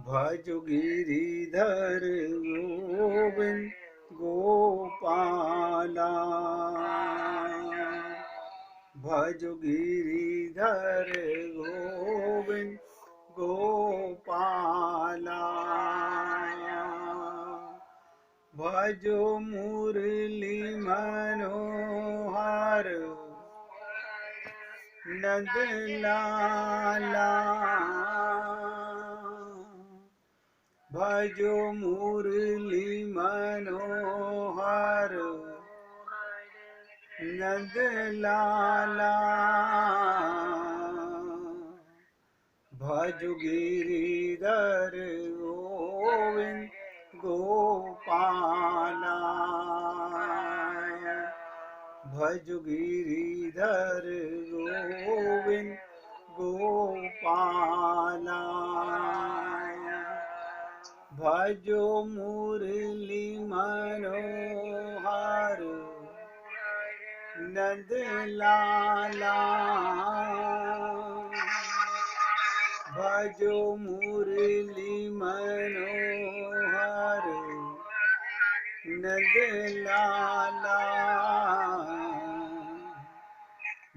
भजो गिरिधर गोविंद गोपाला। भजो गिरिधर गोविंद गोपाला। भजो मुरली मनोहर नंद लाला। भजो मुरली मनोहर नंद लाला। भजो गिरिधर गोविंद गोपाला। भजो गिरिधर गोविंद गोपाला। भजो मुरली मनोहर नंद लाला। भजो मुरली मनोहर नंद लाला।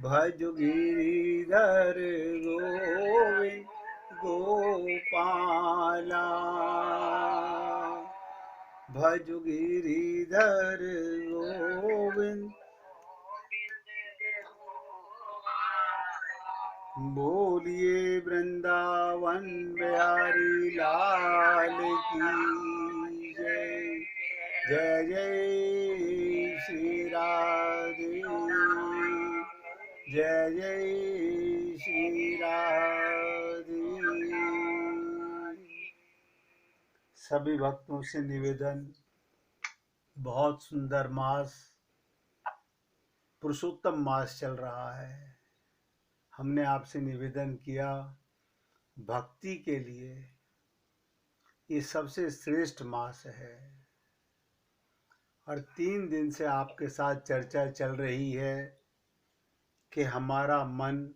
भजो गिरिधर गोविंद गोपाला। भजो गिरिधर गोविंद। बोलिए वृंदावन बिहारी लाल की जय। जय जय श्री राधे। जय जय श्री राधे। सभी भक्तों से निवेदन, बहुत सुंदर मास पुरुषोत्तम मास चल रहा है। हमने आपसे निवेदन किया भक्ति के लिए ये सबसे श्रेष्ठ मास है, और 3 दिन से आपके साथ चर्चा चल रही है कि हमारा मन,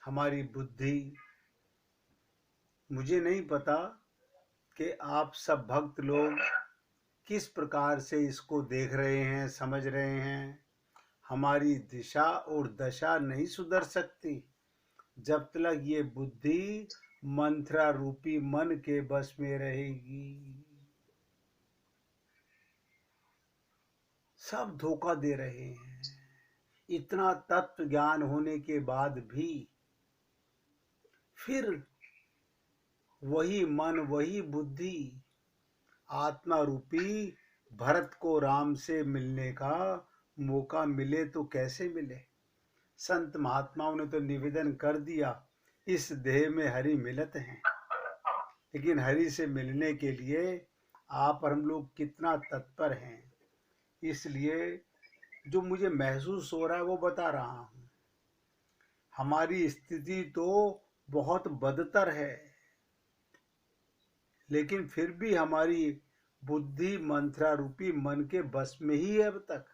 हमारी बुद्धि, मुझे नहीं पता कि आप सब भक्त लोग किस प्रकार से इसको देख रहे हैं, समझ रहे हैं। हमारी दिशा और दशा नहीं सुधर सकती जब तक ये बुद्धि मंत्रा रूपी मन के बस में रहेगी। सब धोखा दे रहे हैं। इतना तत्व ज्ञान होने के बाद भी फिर वही मन, वही बुद्धि आत्मा रूपी भरत को राम से मिलने का मौका मिले तो कैसे मिले। संत महात्माओं ने तो निवेदन कर दिया, इस देह में हरि मिलत हैं, लेकिन हरि से मिलने के लिए आप और हम लोग कितना तत्पर हैं। इसलिए जो मुझे महसूस हो रहा है वो बता रहा हूँ। हमारी स्थिति तो बहुत बदतर है, लेकिन फिर भी हमारी बुद्धि मंत्रा रूपी मन के बस में ही है अब तक।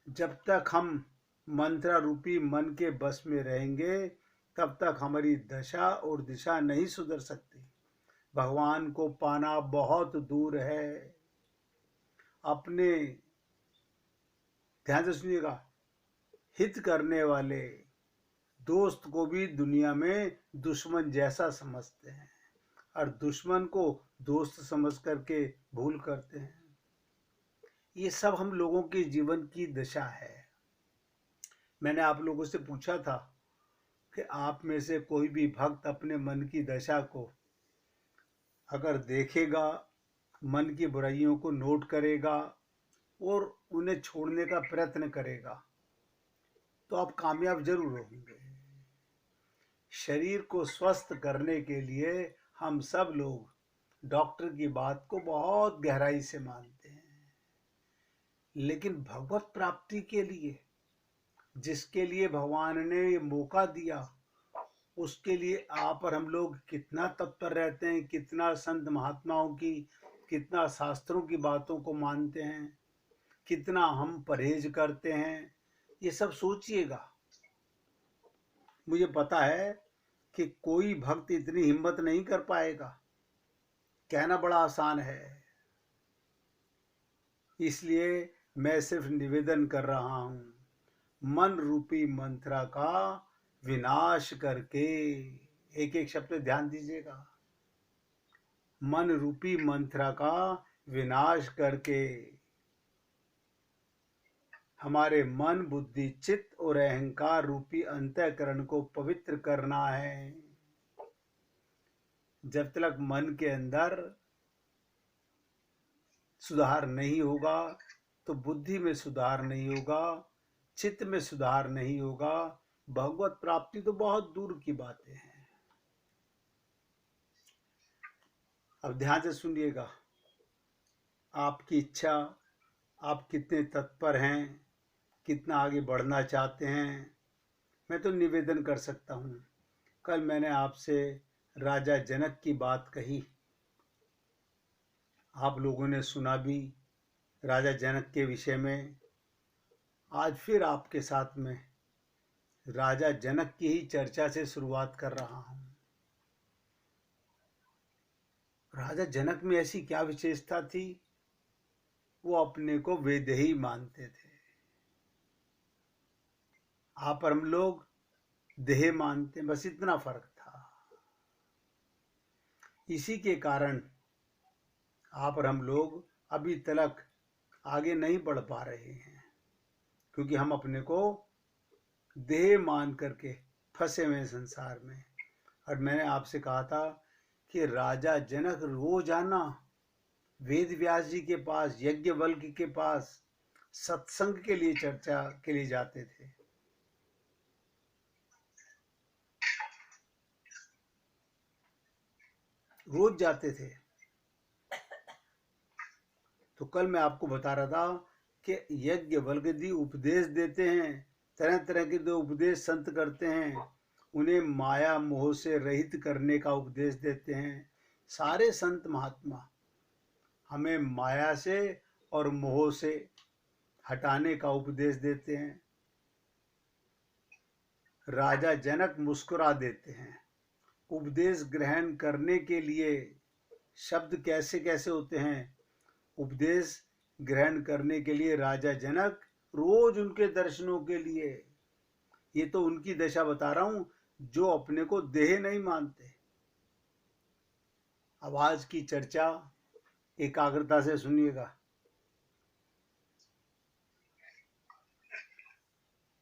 जब तक हम मंत्रा रूपी मन के बस में रहेंगे तब तक हमारी दशा और दिशा नहीं सुधर सकती। भगवान को पाना बहुत दूर है। अपने ध्यान से सुनिएगा, हित करने वाले दोस्त को भी दुनिया में दुश्मन जैसा समझते हैं, और दुश्मन को दोस्त समझ करके भूल करते हैं। ये सब हम लोगों के जीवन की दशा है। मैंने आप लोगों से पूछा था कि आप में से कोई भी भक्त अपने मन की दशा को अगर देखेगा, मन की बुराइयों को नोट करेगा और उन्हें छोड़ने का प्रयत्न करेगा तो आप कामयाब जरूर होंगे। शरीर को स्वस्थ करने के लिए हम सब लोग डॉक्टर की बात को बहुत गहराई से मानते हैं, लेकिन भगवत प्राप्ति के लिए, जिसके लिए भगवान ने ये मौका दिया, उसके लिए आप और हम लोग कितना तत्पर रहते हैं, कितना संत महात्माओं की, कितना शास्त्रों की बातों को मानते हैं, कितना हम परहेज करते हैं, ये सब सोचिएगा। मुझे पता है कि कोई भक्त इतनी हिम्मत नहीं कर पाएगा। कहना बड़ा आसान है, इसलिए मैं सिर्फ निवेदन कर रहा हूं, मन रूपी मंत्रा का विनाश करके। एक एक शब्द ध्यान दीजिएगा, मन रूपी मंत्रा का विनाश करके हमारे मन, बुद्धि, चित्त और अहंकार रूपी अंतःकरण को पवित्र करना है। जब तक मन के अंदर सुधार नहीं होगा तो बुद्धि में सुधार नहीं होगा, चित्त में सुधार नहीं होगा, भगवत प्राप्ति तो बहुत दूर की बातें हैं। अब ध्यान से सुनिएगा, आपकी इच्छा, आप कितने तत्पर हैं, कितना आगे बढ़ना चाहते हैं, मैं तो निवेदन कर सकता हूँ। कल मैंने आपसे राजा जनक की बात कही, आप लोगों ने सुना भी राजा जनक के विषय में। आज फिर आपके साथ में राजा जनक की ही चर्चा से शुरुआत कर रहा हूँ। राजा जनक में ऐसी क्या विशेषता थी? वो अपने को वेदेही मानते थे। आप और हम लोग देह मानते, बस इतना फर्क था। इसी के कारण आप और हम लोग अभी तक आगे नहीं बढ़ पा रहे हैं, क्योंकि हम अपने को देह मान करके फंसे हुए संसार में। और मैंने आपसे कहा था कि राजा जनक रोजाना वेद व्यास जी के पास, यज्ञवल्क्य के पास सत्संग के लिए, चर्चा के लिए जाते थे। रोज जाते थे। तो कल मैं आपको बता रहा था कि यज्ञवल्क्य जी उपदेश देते हैं, तरह तरह के दो उपदेश संत करते हैं। उन्हें माया मोह से रहित करने का उपदेश देते हैं। सारे संत महात्मा हमें माया से और मोह से हटाने का उपदेश देते हैं। राजा जनक मुस्कुरा देते हैं। उपदेश ग्रहण करने के लिए शब्द कैसे कैसे होते हैं। उपदेश ग्रहण करने के लिए राजा जनक रोज उनके दर्शनों के लिए, ये तो उनकी दशा बता रहा हूं जो अपने को देह नहीं मानते। अब आज की चर्चा एकाग्रता से सुनिएगा।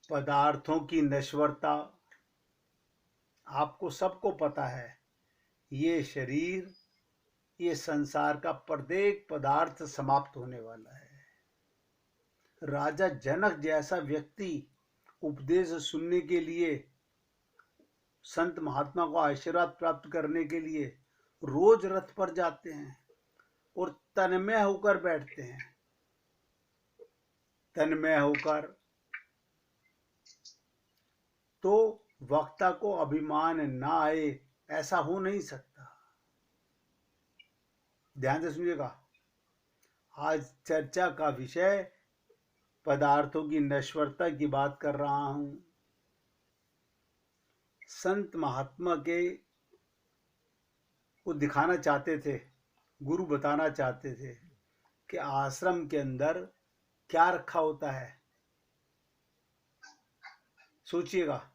पदार्थों की नश्वरता आपको सबको पता है। ये शरीर, ये संसार का प्रत्येक पदार्थ समाप्त होने वाला है। राजा जनक जैसा व्यक्ति उपदेश सुनने के लिए, संत महात्मा को आशीर्वाद प्राप्त करने के लिए रोज रथ पर जाते हैं और तन्मय होकर बैठते हैं। तन्मय होकर तो वक्ता को अभिमान ना आए, ऐसा हो नहीं सकता। ध्यान से सुनिएगा, आज चर्चा का विषय पदार्थों की नश्वरता की बात कर रहा हूं। संत महात्मा के वो दिखाना चाहते थे, गुरु बताना चाहते थे कि आश्रम के अंदर क्या रखा होता है। सोचिएगा,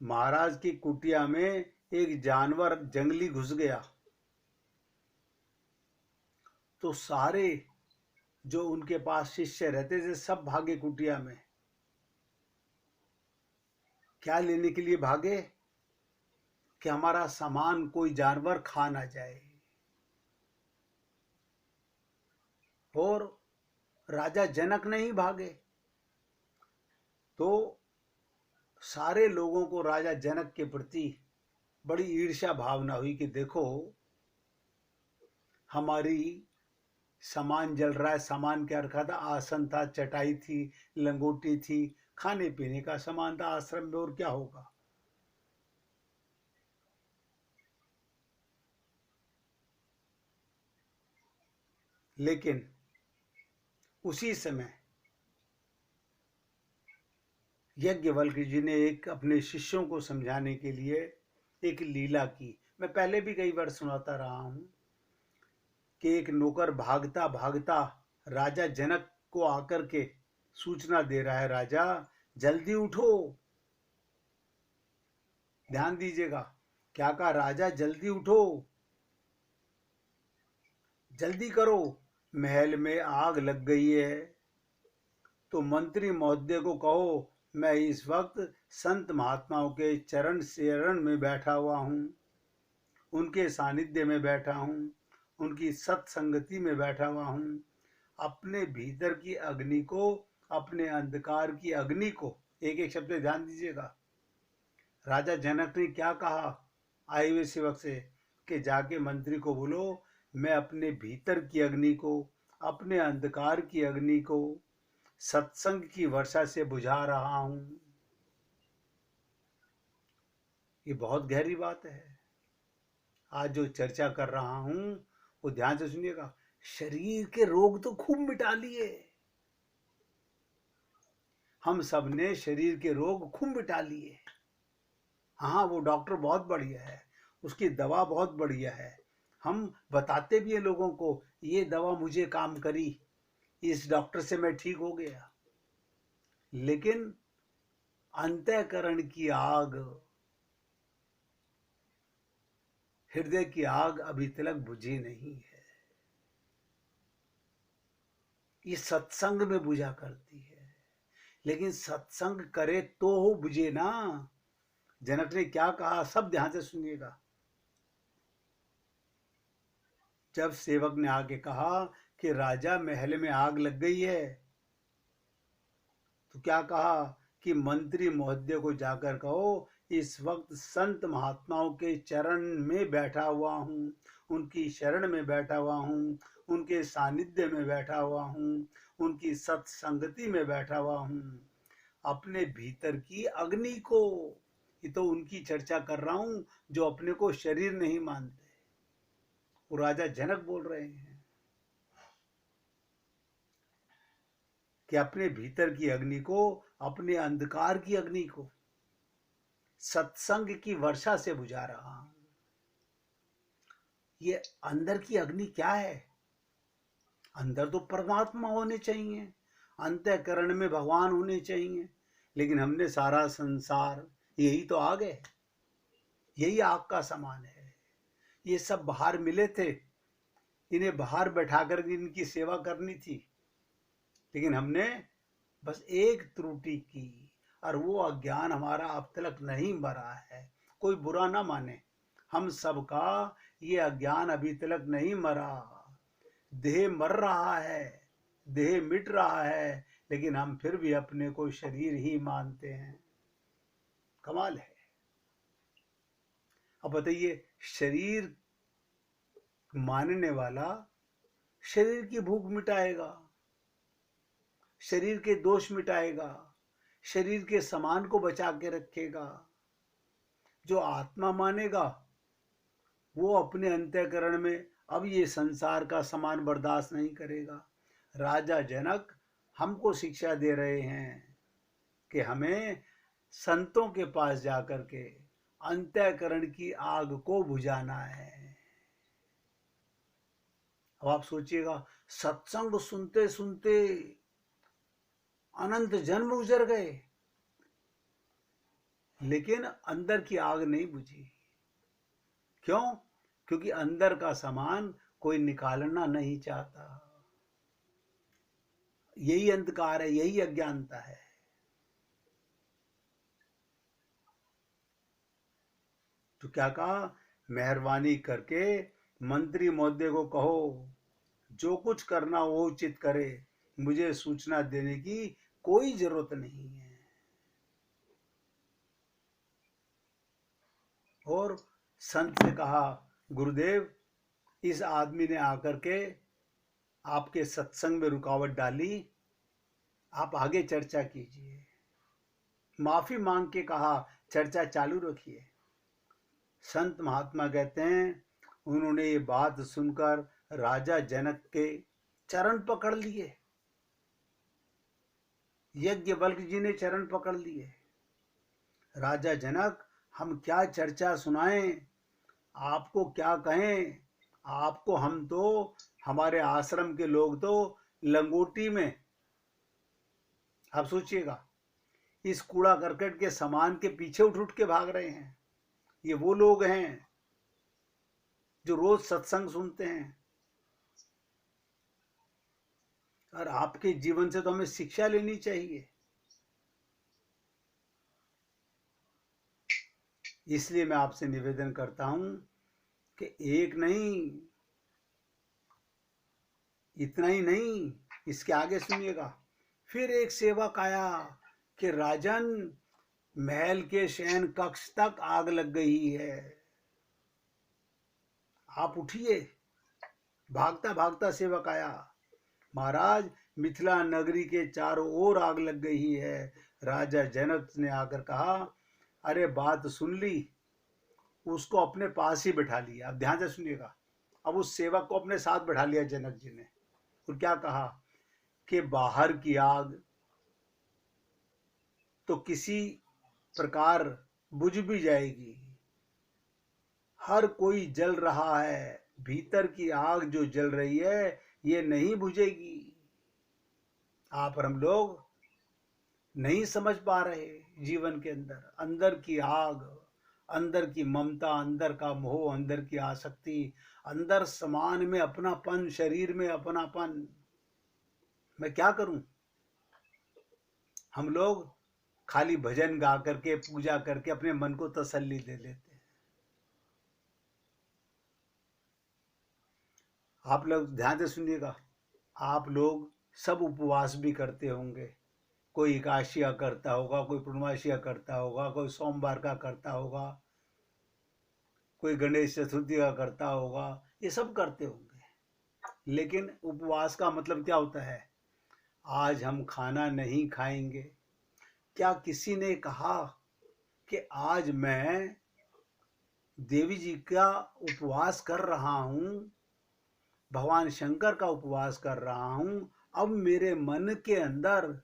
महाराज की कुटिया में एक जानवर जंगली घुस गया तो सारे जो उनके पास शिष्य रहते थे सब भागे कुटिया में। क्या लेने के लिए भागे? कि हमारा सामान कोई जानवर खा ना जाए। और राजा जनक नहीं भागे तो सारे लोगों को राजा जनक के प्रति बड़ी ईर्ष्या भावना हुई कि देखो हमारी सामान जल रहा है। सामान क्या रखा था? आसन था, चटाई थी, लंगोटी थी, खाने पीने का सामान था आश्रम में, और क्या होगा। लेकिन उसी समय यज्ञवल्क्य जी ने एक अपने शिष्यों को समझाने के लिए एक लीला की। मैं पहले भी कई बार सुनाता रहा हूं कि एक नौकर भागता भागता राजा जनक को आकर के सूचना दे रहा है, राजा जल्दी उठो। ध्यान दीजिएगा, क्या कहा? राजा जल्दी उठो, जल्दी करो, महल में आग लग गई है। तो मंत्री महोदय को कहो मैं इस वक्त संत महात्माओं के चरण शरण में बैठा हुआ हूँ, उनके सानिध्य में बैठा हूँ, उनकी सत्संगति में बैठा हुआ हूँ। अपने भीतर की अग्नि को, अपने अंधकार की अग्नि को, एक एक शब्द ध्यान दीजिएगा। राजा जनक ने क्या कहा आए हुए सेवक से कि जाके मंत्री को बोलो मैं अपने भीतर की अग्नि को, अपने अंधकार की अग्नि को सत्संग की वर्षा से बुझा रहा हूं। ये बहुत गहरी बात है। आज जो चर्चा कर रहा हूं वो ध्यान से सुनिएगा। शरीर के रोग तो खूब मिटा लिए, हम सब ने शरीर के रोग खूब मिटा लिए। हाँ, वो डॉक्टर बहुत बढ़िया है, उसकी दवा बहुत बढ़िया है, हम बताते भी हैं लोगों को ये दवा मुझे काम करी, इस डॉक्टर से मैं ठीक हो गया। लेकिन अंतःकरण की आग, हृदय की आग अभी तक बुझी नहीं है। ये सत्संग में बुझा करती है, लेकिन सत्संग करे तो हो बुझे ना। जनक ने क्या कहा, सब ध्यान से सुनिएगा। जब सेवक ने आके कहा कि राजा महल में आग लग गई है, तो क्या कहा कि मंत्री महोदय को जाकर कहो इस वक्त संत महात्माओं के चरण में बैठा हुआ हूँ, उनकी शरण में बैठा हुआ हूँ, उनके सानिध्य में बैठा हुआ हूँ, उनकी सत्संगति में बैठा हुआ हूँ। अपने भीतर की अग्नि को, ये तो उनकी चर्चा कर रहा हूँ जो अपने को शरीर नहीं मानते। वो राजा जनक बोल रहे हैं कि अपने भीतर की अग्नि को, अपने अंधकार की अग्नि को सत्संग की वर्षा से बुझा रहा हूं। ये अंदर की अग्नि क्या है? अंदर तो परमात्मा होने चाहिए, अंतःकरण में भगवान होने चाहिए, लेकिन हमने सारा संसार, यही तो आग है, यही आग का समान है। ये सब बाहर मिले थे, इन्हें बाहर बैठा कर इनकी सेवा करनी थी, लेकिन हमने बस एक त्रुटि की, और वो अज्ञान हमारा अब तक नहीं मरा है। कोई बुरा ना माने, हम सबका ये अज्ञान अभी तक नहीं मरा। देह मर रहा है, देह मिट रहा है, लेकिन हम फिर भी अपने को शरीर ही मानते हैं। कमाल है। अब बताइए, शरीर मानने वाला शरीर की भूख मिटाएगा, शरीर के दोष मिटाएगा, शरीर के सामान को बचा के रखेगा। जो आत्मा मानेगा वो अपने अंतःकरण में अब ये संसार का सामान बर्दाश्त नहीं करेगा। राजा जनक हमको शिक्षा दे रहे हैं कि हमें संतों के पास जाकर के अंतःकरण की आग को बुझाना है। अब आप सोचिएगा, सत्संग सुनते सुनते अनंत जन्म गुजर गए, लेकिन अंदर की आग नहीं बुझी। क्यों? क्योंकि अंदर का सामान कोई निकालना नहीं चाहता। यही अंधकार है, यही अज्ञानता है। तो क्या कहा, मेहरबानी करके मंत्री महोदय को कहो जो कुछ करना वो उचित करे, मुझे सूचना देने की कोई जरूरत नहीं है। और संत से कहा, गुरुदेव इस आदमी ने आकर के आपके सत्संग में रुकावट डाली, आप आगे चर्चा कीजिए। माफी मांग के कहा, चर्चा चालू रखिए। संत महात्मा कहते हैं उन्होंने ये बात सुनकर राजा जनक के चरण पकड़ लिए, यज्ञवल्क्य जी ने चरण पकड़ लिए। राजा जनक हम क्या चर्चा सुनाएं, आपको क्या कहें। आपको हम तो, हमारे आश्रम के लोग तो लंगोटी में, आप सोचिएगा, इस कूड़ा करकट के सामान के पीछे उठ उठ के भाग रहे हैं। ये वो लोग हैं जो रोज सत्संग सुनते हैं। और आपके जीवन से तो हमें शिक्षा लेनी चाहिए। इसलिए मैं आपसे निवेदन करता हूं कि एक नहीं, इतना ही नहीं, इसके आगे सुनिएगा। फिर एक सेवक आया कि राजन, महल के शयन कक्ष तक आग लग गई है, आप उठिए। भागता भागता सेवक आया, महाराज मिथिला नगरी के चारों ओर आग लग गई है। राजा जनक ने आकर कहा, अरे बात सुन ली। उसको अपने पास ही बैठा लिया। अब ध्यान से सुनिएगा। अब उस सेवक को अपने साथ बैठा लिया जनक जी ने, और क्या कहा कि बाहर की आग तो किसी प्रकार बुझ भी जाएगी, हर कोई जल रहा है, भीतर की आग जो जल रही है ये नहीं बुझेगी। आप और हम लोग नहीं समझ पा रहे, जीवन के अंदर अंदर की आग, अंदर की ममता, अंदर का मोह, अंदर की आसक्ति, अंदर समान में अपनापन, शरीर में अपनापन। मैं क्या करूं। हम लोग खाली भजन गा करके, पूजा करके अपने मन को तसल्ली दे लेते हैं। आप लोग ध्यान से सुनिएगा। आप लोग सब उपवास भी करते होंगे। कोई एकादशिया करता होगा, कोई पूर्णमासिया करता होगा, कोई सोमवार का करता होगा, कोई गणेश चतुर्थी का करता होगा, ये सब करते होंगे। लेकिन उपवास का मतलब क्या होता है। आज हम खाना नहीं खाएंगे। क्या किसी ने कहा कि आज मैं देवी जी का उपवास कर रहा हूं, भगवान शंकर का उपवास कर रहा हूं, अब मेरे मन के अंदर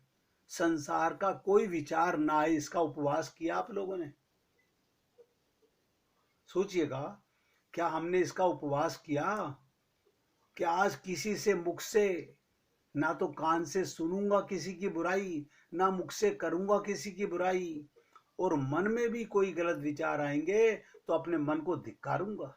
संसार का कोई विचार ना आए, इसका उपवास किया आप लोगों ने। सोचिएगा, क्या हमने इसका उपवास किया कि आज किसी से मुख से, ना तो कान से सुनूंगा किसी की बुराई, ना मुख से करूंगा किसी की बुराई, और मन में भी कोई गलत विचार आएंगे तो अपने मन को धिक्कारूंगा।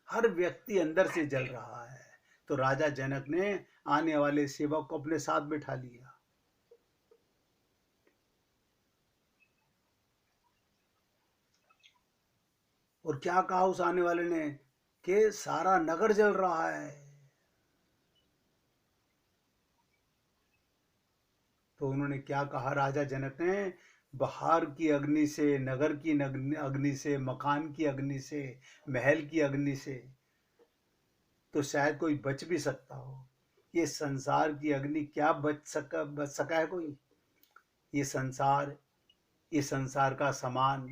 हर व्यक्ति अंदर से जल रहा है। तो राजा जनक ने आने वाले सेवक को अपने साथ बिठा लिया, और क्या कहा उस आने वाले ने कि सारा नगर जल रहा है। तो उन्होंने क्या कहा राजा जनक ने, बाहर की अग्नि से, नगर की अग्नि से, मकान की अग्नि से, महल की अग्नि से तो शायद कोई बच भी सकता हो। ये संसार की अग्नि क्या बच सका है कोई। ये संसार, ये संसार का सामान,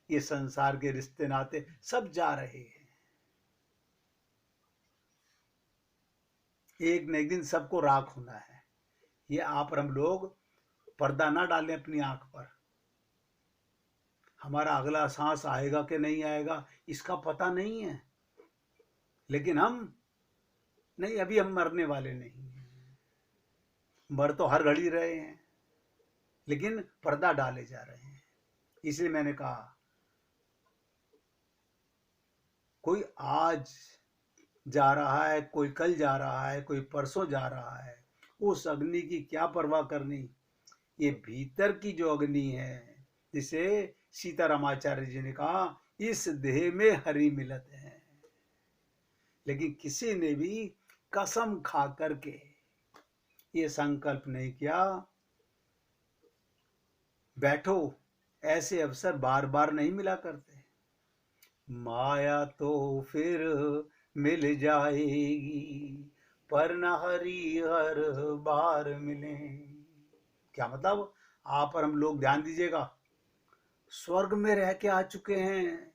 ये संसार के रिश्ते नाते सब जा रहे हैं। एक न एक दिन सबको राख होना है। ये आप और हम लोग पर्दा ना डालें अपनी आंख पर। हमारा अगला सांस आएगा कि नहीं आएगा इसका पता नहीं है, लेकिन हम नहीं, अभी हम मरने वाले नहीं हैं। मर तो हर घड़ी रहे हैं, लेकिन पर्दा डाले जा रहे हैं। इसलिए मैंने कहा, कोई आज जा रहा है, कोई कल जा रहा है, कोई परसों जा रहा है, उस अग्नि की क्या परवाह करनी। ये भीतर की जो अग्नि है, जिसे सीतारामाचार्य जी ने कहा, इस देह में हरि मिलत है। लेकिन किसी ने भी कसम खा करके ये संकल्प नहीं किया। बैठो, ऐसे अवसर बार बार नहीं मिला करते। माया तो फिर मिल जाएगी, पर न हरि हर बार मिले। क्या मतलब। आप और हम लोग ध्यान दीजिएगा, स्वर्ग में रह के आ चुके हैं,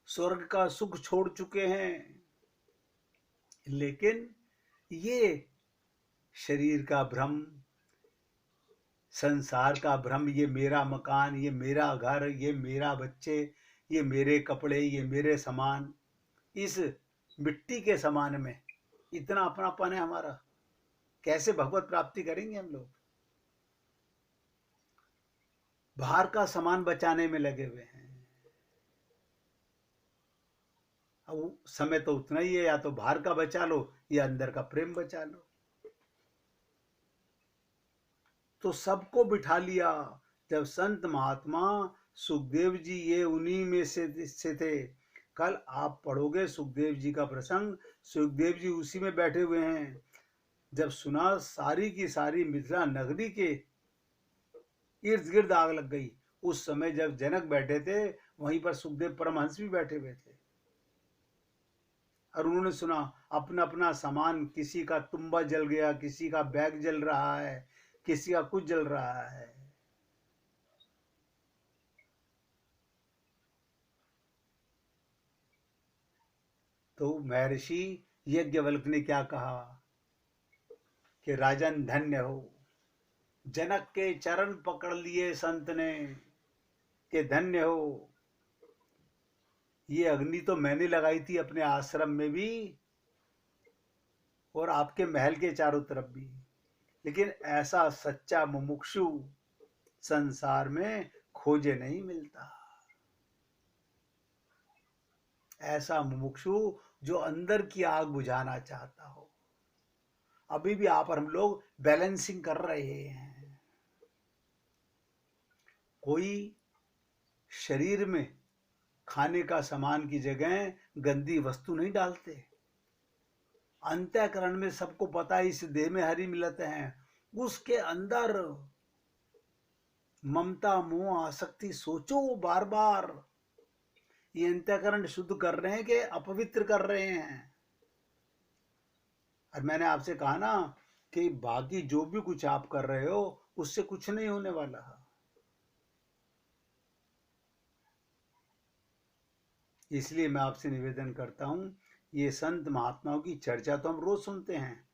स्वर्ग का सुख छोड़ चुके हैं, लेकिन ये शरीर का भ्रम, संसार का भ्रम, ये मेरा मकान, ये मेरा घर, ये मेरा बच्चे, ये मेरे कपड़े, ये मेरे सामान, इस मिट्टी के समान में इतना अपनापन है हमारा, कैसे भगवत प्राप्ति करेंगे हम लोग? बाहर का सामान बचाने में लगे हुए हैं। अब समय तो उतना ही है, या तो बाहर का बचा लो या अंदर का प्रेम बचा लो। तो सबको बिठा लिया। जब संत महात्मा सुखदेव जी ये उन्हीं में से थे। कल आप पढ़ोगे सुखदेव जी का प्रसंग, सुखदेव जी उसी में बैठे हुए हैं। जब सुना सारी की सारी मिथिला नगरी के इर्द गिर्द आग लग गई। उस समय जब जनक बैठे थे वहीं पर सुखदेव परमहंस भी बैठे हुए थे, और उन्होंने सुना अपना अपना सामान, किसी का तुम्बा जल गया, किसी का बैग जल रहा है, किसी का कुछ जल रहा है। तो महर्षि यज्ञवल्क्य ने क्या कहा कि राजन धन्य हो, जनक के चरण पकड़ लिए संत ने कि धन्य हो। ये अग्नि तो मैंने लगाई थी अपने आश्रम में भी और आपके महल के चारों तरफ भी, लेकिन ऐसा सच्चा मुमुक्षु संसार में खोजे नहीं मिलता। ऐसा मुमुक्षु जो अंदर की आग बुझाना चाहता हो। अभी भी आप और हम लोग बैलेंसिंग कर रहे हैं। कोई शरीर में खाने का सामान की जगह गंदी वस्तु नहीं डालते। अंतःकरण में सबको पता है इस देह में हरी मिलत है, उसके अंदर ममता मोह आसक्ति सोचो बार बार। ये अंतःकरण शुद्ध कर रहे हैं कि अपवित्र कर रहे हैं? और मैंने आपसे कहा ना कि बाकी जो भी कुछ आप कर रहे हो उससे कुछ नहीं होने वाला। इसलिए मैं आपसे निवेदन करता हूं, ये संत महात्माओं की चर्चा तो हम रोज सुनते हैं,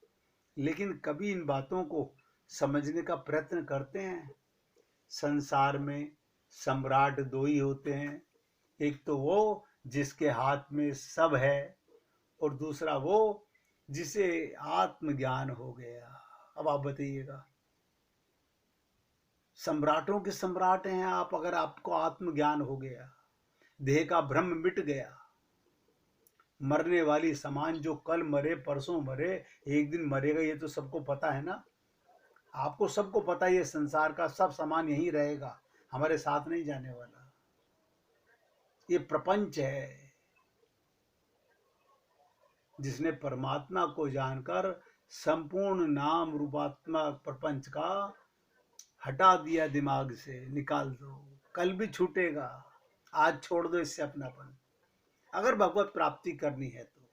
लेकिन कभी इन बातों को समझने का प्रयत्न करते हैं? संसार में सम्राट दो ही होते हैं, एक तो वो जिसके हाथ में सब है, और दूसरा वो जिसे आत्मज्ञान हो गया। अब आप बताइएगा, सम्राटों के सम्राट हैं आप अगर आपको आत्मज्ञान हो गया, देह का भ्रम मिट गया। मरने वाली समान जो कल मरे परसों मरे एक दिन मरेगा, ये तो सबको पता है ना। आपको सबको पता है ये संसार का सब सामान यहीं रहेगा, हमारे साथ नहीं जाने वाला। ये प्रपंच है। जिसने परमात्मा को जानकर संपूर्ण नाम रूपात्मक प्रपंच का हटा दिया, दिमाग से निकाल दो, कल भी छूटेगा। आज छोड़ दो इससे अपनापन, अगर भगवत प्राप्ति करनी है तो।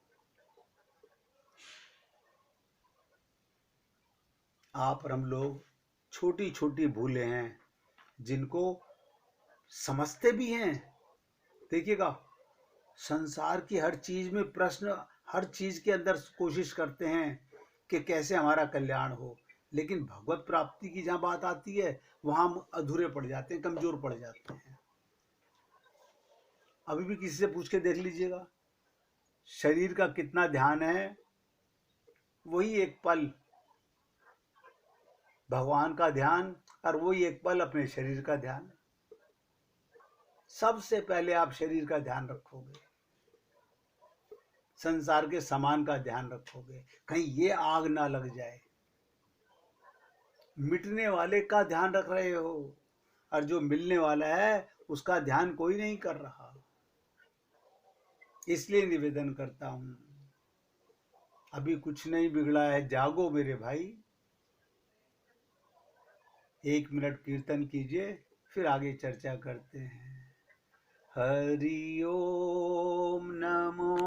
आप और हम लोग छोटी छोटी भूलें हैं जिनको समझते भी हैं। देखिएगा, संसार की हर चीज में प्रश्न, हर चीज के अंदर कोशिश करते हैं कि कैसे हमारा कल्याण हो, लेकिन भगवत प्राप्ति की जहां बात आती है वहां हम अधूरे पड़ जाते हैं, कमजोर पड़ जाते हैं। अभी भी किसी से पूछ के देख लीजिएगा, शरीर का कितना ध्यान है, वही एक पल भगवान का ध्यान, और वही एक पल अपने शरीर का ध्यान। सबसे पहले आप शरीर का ध्यान रखोगे, संसार के सामान का ध्यान रखोगे, कहीं ये आग ना लग जाए। मिटने वाले का ध्यान रख रहे हो, और जो मिलने वाला है उसका ध्यान कोई नहीं कर रहा। इसलिए निवेदन करता हूं, अभी कुछ नहीं बिगड़ा है, जागो मेरे भाई। 1 मिनट कीर्तन कीजिए, फिर आगे चर्चा करते हैं। हरि ओम नमो